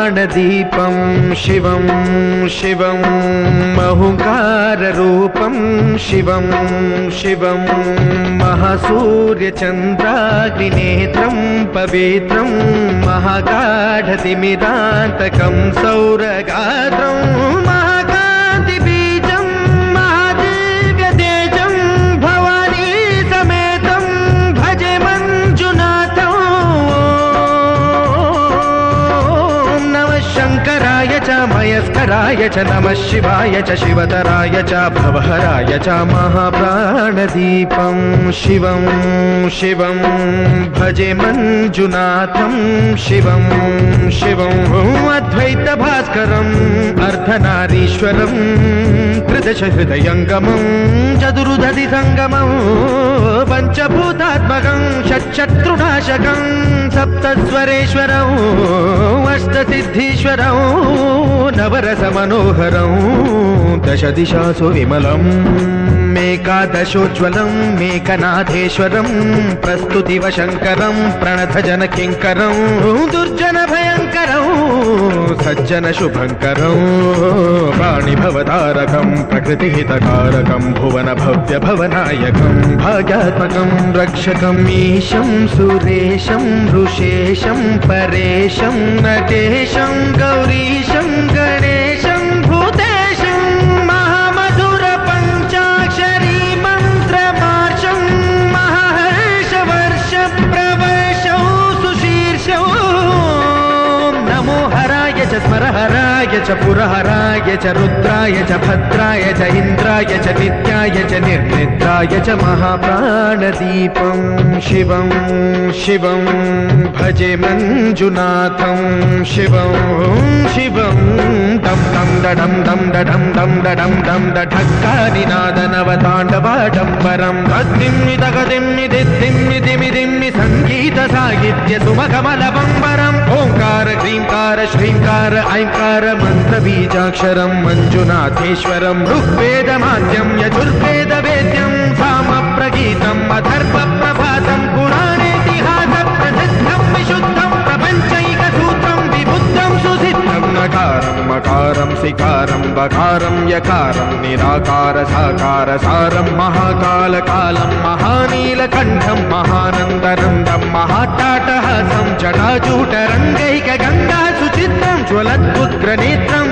महाप्राणदीपं शिवं शिवं महुकाररूपं शिवं शिवं महासूर्यचन्द्राग्निनेत्रं पवित्रं महागाढतिमिरान्तकं सौरगात्रं महाकान्तिबीजं महादिव्यतेजं भवानी समेतं भजे मञ्जुनाथं। नमः शङ्कराय च मयस्कराय च नमः शिवाय च शिवतराय च भवहराय च महाप्राणदीपं शिवं शिवं भजे मञ्जुनाथं शिवं शिवं अद्वैतभास्करम् अर्धनारीश्वरं त्रिदशहृदयङ्गमं चतुर्दधिसङ्गमं पञ्चभूतात्मकं षट्शत्रुनाशकं सप्तस्वरेश्वरं अष्टसिद्धीश्वरं नवरसमनोहरं दशदिशासु विमलम् एकादशोज्ज्वलं मेकनाथेश्वरं प्रस्तुतिवशङ्करं प्रणतजनकिङ्करं दुर्जनभयङ्करं सज्जनशुभङ्करं वाणिभवतारकं प्रकृतिहितकारकं भुवनभव्यभवनायकं भाग्यात्मकं रक्षकम् ईशं सुरेशं ऋषेशं परेशं नटेशं गौरीशं गणेशं भूतेशं महामधुरपञ्चाक्षरी मन्त्रमार्षं महाहर्षवर्षप्रवर्षं सुशीर्षं नमो हराय च स्मरहराय च पुरहराय च रुद्राय च भद्राय च इन्द्राय च नित्याय च निर्निद्राय च महाप्राणदीपं शिवं शिवं भजे मञ्जुनाथं शिवं शिवं दं दं दडं दं दडं दं दडं दं दढक्कानिनादनवताण्डवाडम्बरं तद्दिम्नि तगदिम्नि दिद्दिम्नि दिमिदिम्नि सङ्गीतसाहित्य सुमकमलबम्बरम् ओङ्कार क्लीङ्कार श्रीङ्कार ऐङ्कार मन्त्रबीजाक्षरं मञ्जुनाथेश्वरं ऋग्वेदमाद्यं यजुर्वेदवेद्यं सामप्रगीतम् अथर्वप्रभातं पुराणेतिहासप्रसिद्धं विशुद्धं प्रपञ्चैकसूत्रं विबुद्धं सुसिद्धं नकारं मकारं सिकारं बकारं यकारं निराकार साकार सारं महाकालकालं महानीलकण्ठं महानन्दनन्दं महाट्टाटहासं जटाजूटरङ्गैकगङ्गा सुचित्रं ज्वलद्उग्रनेत्रं